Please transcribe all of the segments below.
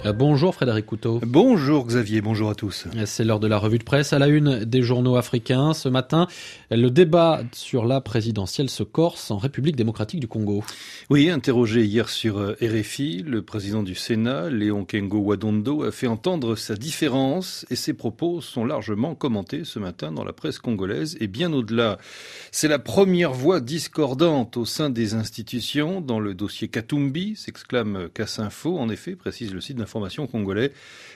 Bonjour Frédéric Couteau. Bonjour Xavier, bonjour à tous. C'est l'heure de la revue de presse à la une des journaux africains. Ce matin, le débat sur la présidentielle se corse en République démocratique du Congo. Oui, interrogé hier sur RFI, le président du Sénat, Léon Kengo Wadondo, a fait entendre sa différence et ses propos sont largement commentés ce matin dans la presse congolaise et bien au-delà. C'est la première voix discordante au sein des institutions dans le dossier Katumbi, s'exclame Casinfo. En effet, précise le site d'information congolais,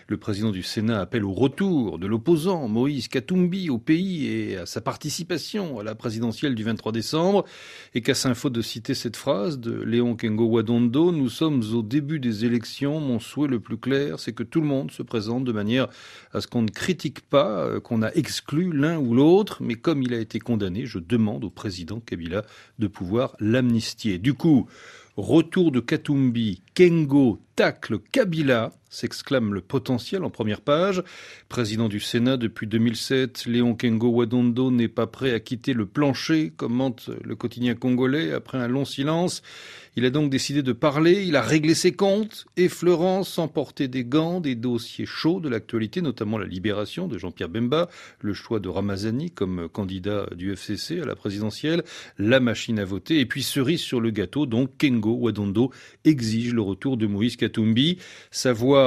le président du Sénat appelle au retour de l'opposant Moïse Katumbi au pays et à sa participation à la présidentielle du 23 décembre. Et Casinfo de citer cette phrase de Léon Kengo Wadondo: « Nous sommes au début des élections. Mon souhait le plus clair, c'est que tout le monde se présente de manière à ce qu'on ne critique pas, qu'on a exclu l'un ou l'autre. Mais comme il a été condamné, je demande au président Kabila de pouvoir l'amnistier. » Du coup, retour de Katumbi, Kengo tacle Kabila, s'exclame le potentiel en première page. Président du Sénat depuis 2007, Léon Kengo Wadondo n'est pas prêt à quitter le plancher, commente le quotidien congolais après un long silence. Il a donc décidé de parler, il a réglé ses comptes, effleurant sans porter des gants des dossiers chauds de l'actualité, notamment la libération de Jean-Pierre Bemba, le choix de Ramazani comme candidat du FCC à la présidentielle, la machine à voter, et puis cerise sur le gâteau, donc Kengo Wadondo exige le retour de Moïse Katumbi. Sa voix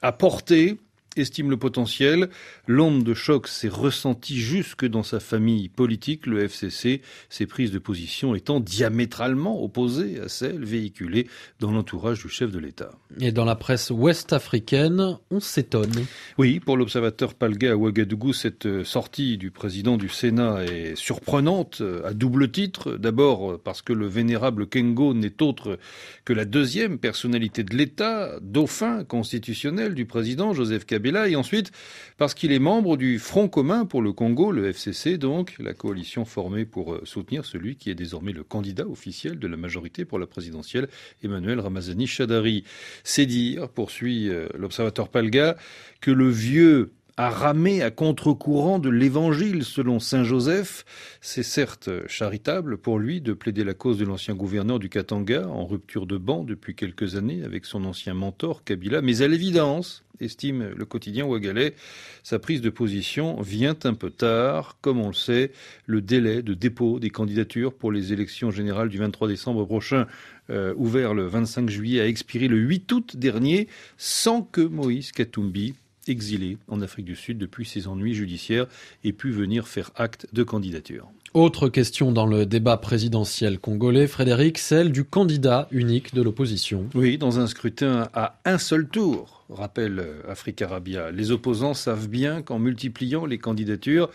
a porté, estime le potentiel. L'onde de choc s'est ressentie jusque dans sa famille politique, le FCC, ses prises de position étant diamétralement opposées à celles véhiculées dans l'entourage du chef de l'État. Et dans la presse ouest-africaine, on s'étonne. Oui, pour l'observateur Palga à Ouagadougou, cette sortie du président du Sénat est surprenante à double titre. D'abord parce que le vénérable Kengo n'est autre que la deuxième personnalité de l'État, dauphin constitutionnel du président Joseph Kabila, et ensuite parce qu'il est membre du Front commun pour le Congo, le FCC donc, la coalition formée pour soutenir celui qui est désormais le candidat officiel de la majorité pour la présidentielle, Emmanuel Ramazani Shadari. C'est dire, poursuit l'observateur Palga, que le vieux a ramé à contre-courant de l'évangile selon saint Joseph. C'est certes charitable pour lui de plaider la cause de l'ancien gouverneur du Katanga, en rupture de banc depuis quelques années avec son ancien mentor Kabila, mais à l'évidence, estime le quotidien ouagalais, sa prise de position vient un peu tard. Comme on le sait, le délai de dépôt des candidatures pour les élections générales du 23 décembre prochain, ouvert le 25 juillet, a expiré le 8 août dernier, sans que Moïse Katumbi, exilé en Afrique du Sud depuis ses ennuis judiciaires, ait pu venir faire acte de candidature. Autre question dans le débat présidentiel congolais, Frédéric, celle du candidat unique de l'opposition. Oui, dans un scrutin à un seul tour, rappelle Africa Rabia. Les opposants savent bien qu'en multipliant les candidatures,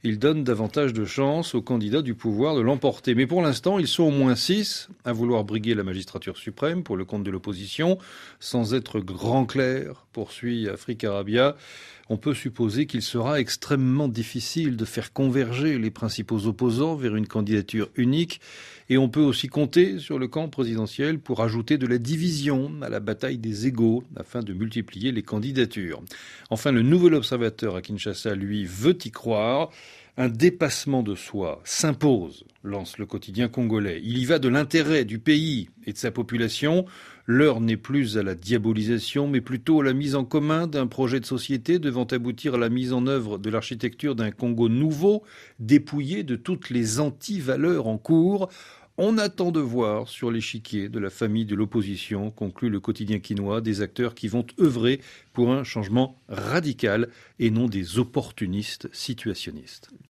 ils donnent davantage de chances aux candidats du pouvoir de l'emporter. Mais pour l'instant, ils sont au moins 6 à vouloir briguer la magistrature suprême pour le compte de l'opposition, sans être grand clair, poursuit Africa Rabia. On peut supposer qu'il sera extrêmement difficile de faire converger les principaux opposants vers une candidature unique, et on peut aussi compter sur le camp présidentiel pour ajouter de la division à la bataille des égaux afin de multiplier les candidatures. Enfin, le nouvel observateur à Kinshasa, lui, veut y croire. Un dépassement de soi s'impose, lance le quotidien congolais. Il y va de l'intérêt du pays et de sa population. L'heure n'est plus à la diabolisation, mais plutôt à la mise en commun d'un projet de société devant aboutir à la mise en œuvre de l'architecture d'un Congo nouveau, dépouillé de toutes les anti-valeurs en cours. On attend de voir sur l'échiquier de la famille de l'opposition, conclut le quotidien quinois, des acteurs qui vont œuvrer pour un changement radical et non des opportunistes situationnistes.